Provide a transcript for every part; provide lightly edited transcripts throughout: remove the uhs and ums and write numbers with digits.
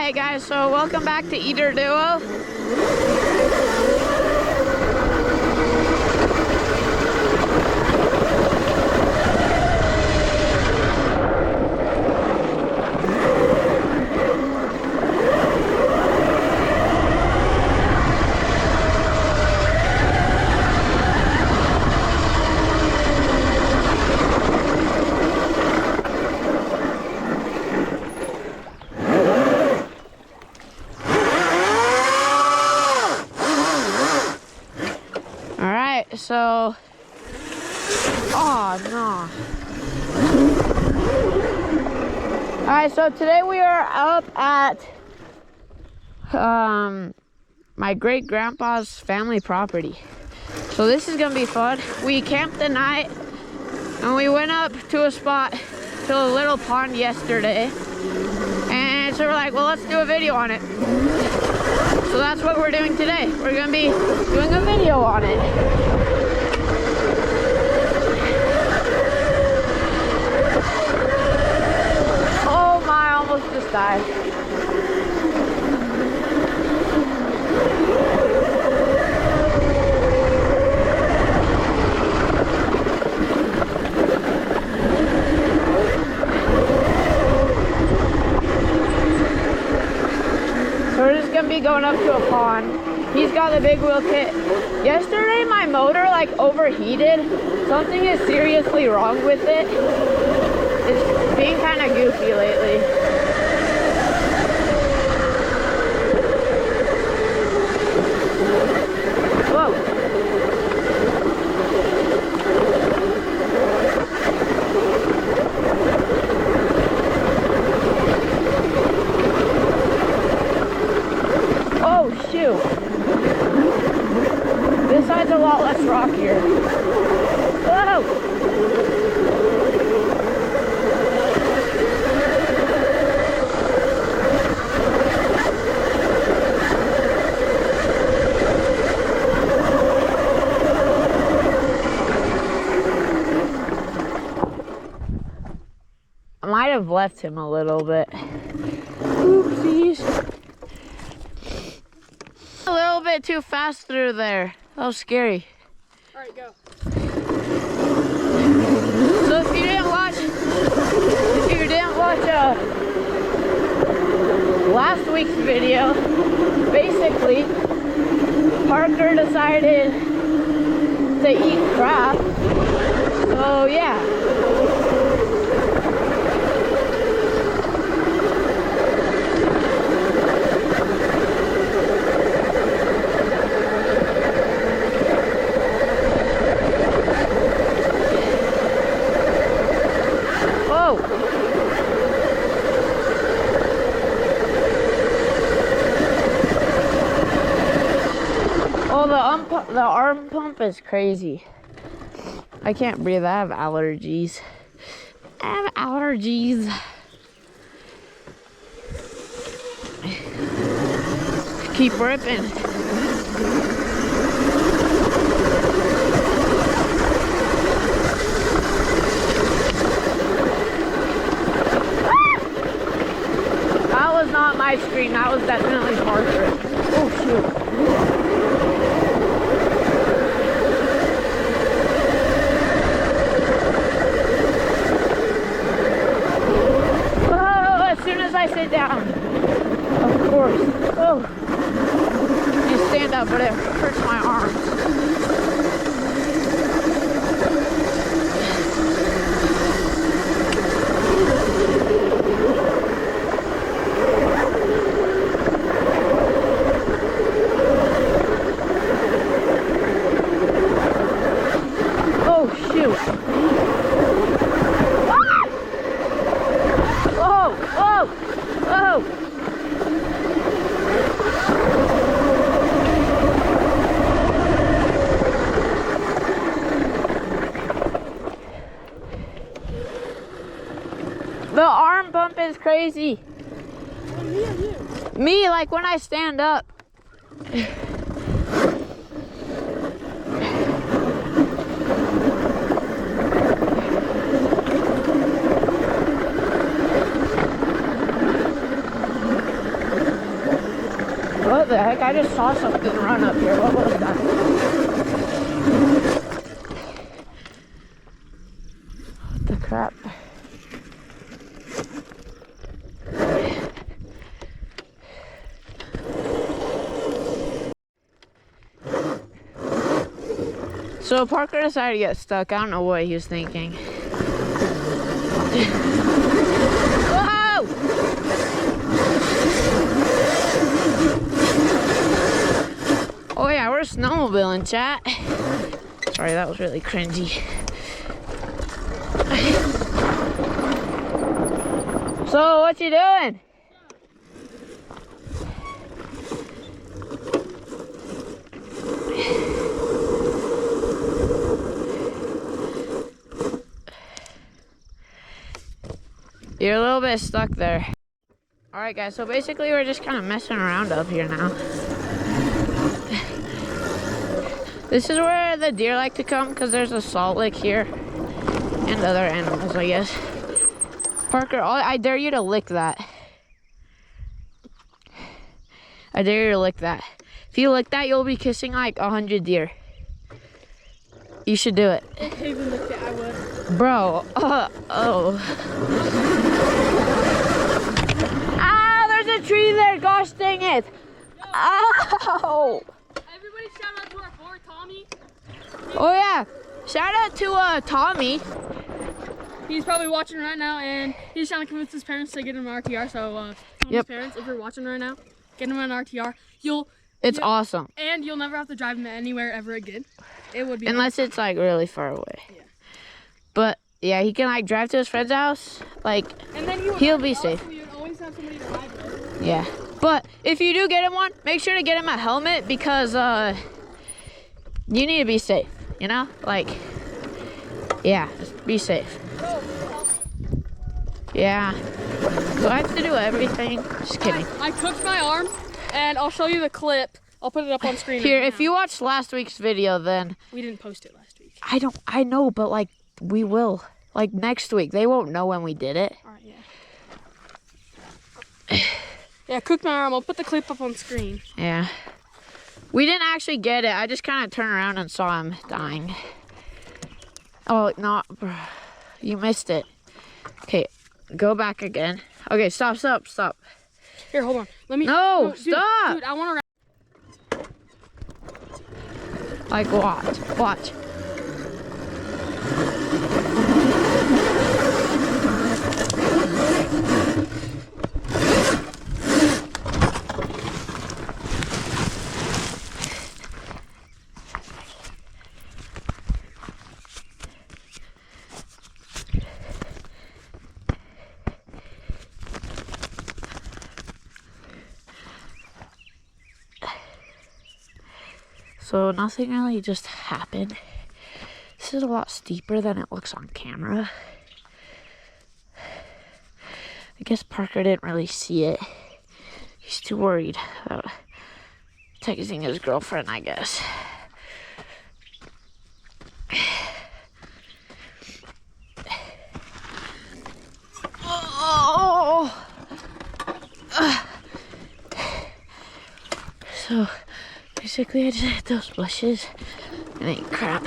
Alright guys, so welcome back to Eater Duo. So, oh no. Alright, so today we are up at my great grandpa's family property. So this is gonna be fun. We camped the night and we went up to a spot, to a little pond yesterday. And so we're like, well, let's do a video on it. So that's what we're doing today. We're gonna be doing a video on it. Just died. So we're just gonna be going up to a pond. He's got the big wheel kit. Yesterday my motor like overheated. Something is seriously wrong with it. It's being kind of goofy lately. Oh shoot. This side's a lot less rockier. Whoa! I might have left him a little bit. Oopsies. A little bit too fast through there. That was scary. Alright, go. So if you didn't watch last week's video, basically Parker decided to eat crap. So yeah. The arm pump is crazy. I can't breathe. I have allergies. Keep ripping. That was not my screen. That was definitely Parker. Oh shoot. I sit down, of course. Oh, you stand up, but it hurts my arms. Oh shoot. The arm pump is crazy. Me or you? Me, like when I stand up. What the heck? I just saw something run up here. What was that? What the crap? So Parker decided to get stuck. I don't know what he was thinking. Whoa! Oh yeah, we're snowmobiling, chat. Sorry, that was really cringy. So, what you doing? You're a little bit stuck there. Alright guys, so basically we're just kind of messing around up here now. This is where the deer like to come because there's a salt lick here. And other animals, I guess. Parker, I dare you to lick that. I dare you to lick that. If you lick that, you'll be kissing like 100 deer. You should do it. If he even licked it, I would. Bro, oh. Ah, there's a tree there, gosh dang it. Ow. Everybody shout out to our boy, Tommy. Oh yeah, shout out to Tommy. He's probably watching right now, and he's trying to convince his parents to get him an RTR. So, Tommy's parents, if you're watching right now, get him an RTR. It's awesome. And you'll never have to drive him anywhere ever again. It would be unless it's like really far away. Yeah. But yeah, he can like drive to his friend's house, like, and then he'll be safe. So you'd always have somebody to ride with. Yeah. But if you do get him one, make sure to get him a helmet because you need to be safe, you know? Like, yeah, just be safe. Yeah. So I have to do everything. Just kidding. I cooked my arm, and I'll show you the clip. I'll put it up on screen. Here, right if you watched last week's video, then we didn't post it last week. I know, but like we will. Like next week, they won't know when we did it. All right, yeah. Yeah, cooked my arm. I'll put the clip up on screen. Yeah. We didn't actually get it. I just kind of turned around and saw him dying. Oh, no. You missed it. Okay, go back again. Okay, stop. Here, hold on. Let me. No, dude, stop. Dude, I want to. Like, watch. So nothing really just happened. This is a lot steeper than it looks on camera. I guess Parker didn't really see it. He's too worried about texting his girlfriend, I guess. Oh! So basically I just hit those bushes and ate crap.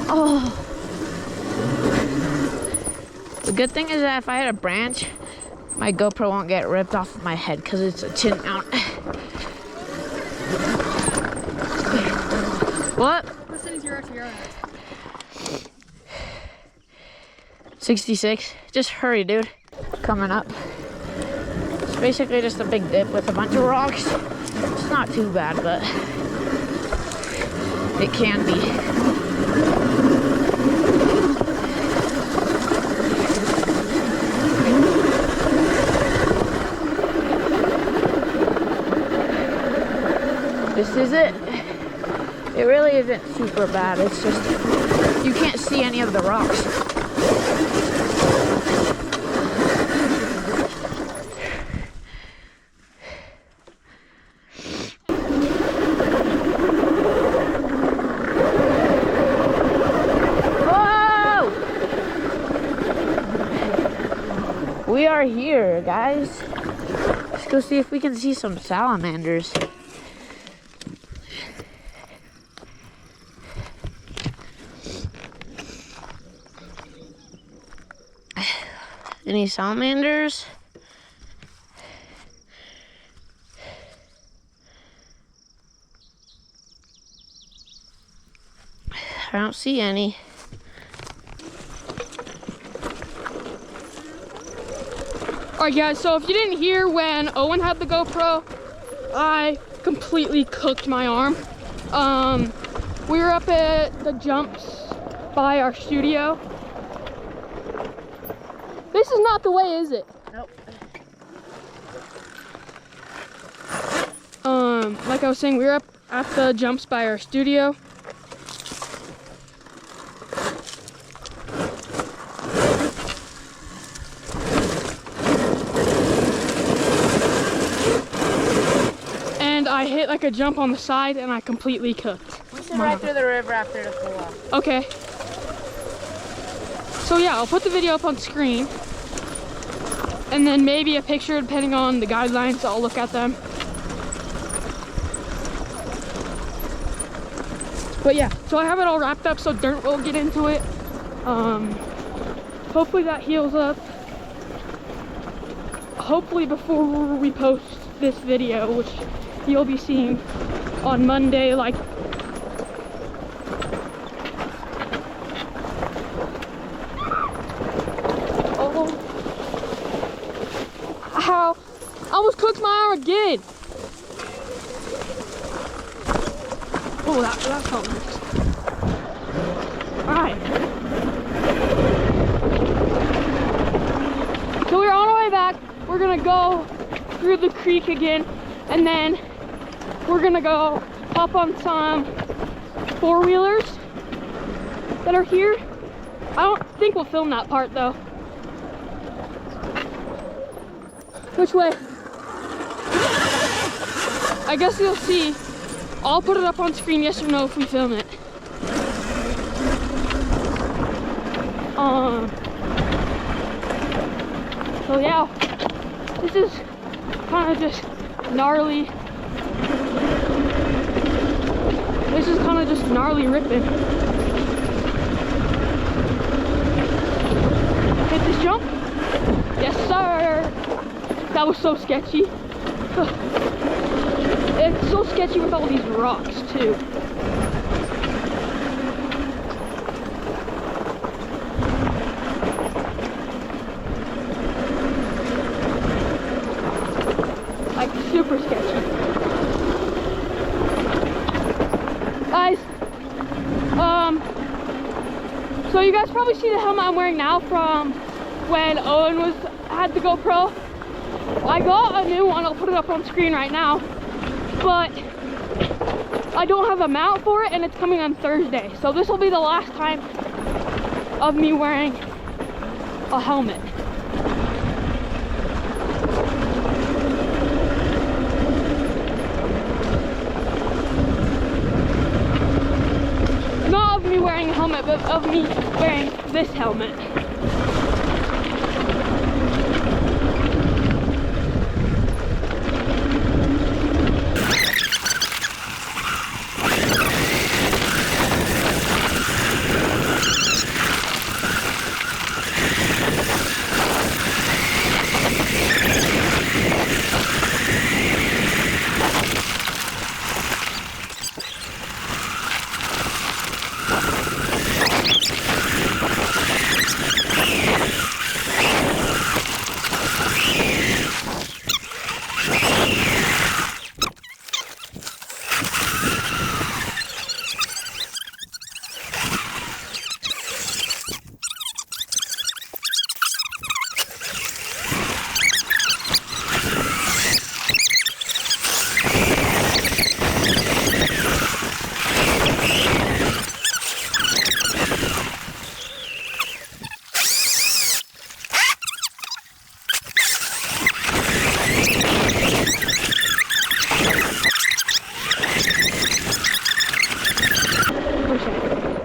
Oh. The good thing is that if I hit a branch, my GoPro won't get ripped off of my head because it's a chin mount. What? What percent is your RTR at? 66. Just hurry, dude. Coming up. It's basically just a big dip with a bunch of rocks. It's not too bad, but it can be. This is it. It really isn't super bad. It's just you can't see any of the rocks. guys. Let's go see if we can see some salamanders. Any salamanders? I don't see any. Alright guys, so if you didn't hear when Owen had the GoPro, I completely cooked my arm. We were up at the jumps by our studio. This is not the way, is it? Nope. Like I was saying, we were up at the jumps by our studio. And I hit like a jump on the side and I completely cooked. We should ride through the river after the cool off. Okay. So yeah, I'll put the video up on screen. And then maybe a picture depending on the guidelines, I'll look at them. But yeah, so I have it all wrapped up so dirt will get into it. Hopefully that heals up. Hopefully before we post this video, which you'll be seeing on Monday, like how I almost cooked my arm again. Oh, that felt nice. Alright. So we're on our way back. We're gonna go through the creek again, and then we're gonna go hop on some four-wheelers that are here. I don't think we'll film that part though. Which way? I guess you'll see. I'll put it up on screen, yes or no, if we film it. So yeah, this is kind of just gnarly. This is kind of just gnarly ripping. Hit this jump? Yes, sir. That was so sketchy. It's so sketchy with all these rocks too. Like super sketchy. Guys, so you guys probably see the helmet I'm wearing now from when Owen had the GoPro. I got a new one, I'll put it up on screen right now, but I don't have a mount for it and it's coming on Thursday. So this will be the last time of me wearing a helmet. Not of me wearing a helmet, but of me wearing this helmet.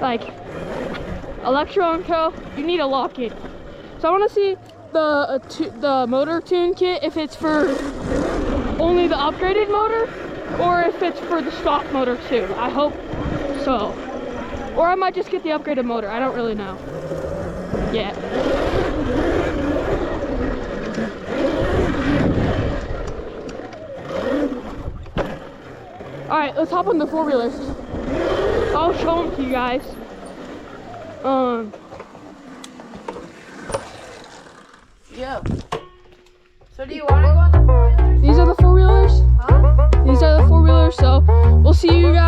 Like Electro and Co, you need a lock-in. So I want to see the motor tune kit if it's for only the upgraded motor or if it's for the stock motor too. I hope so. Or I might just get the upgraded motor. I don't really know yet. All right, let's hop on the four-wheelers. I'll show them to you guys. Yeah. So do you want to go on the four-wheelers? These are the four-wheelers. Huh? These are the four-wheelers. So we'll see you guys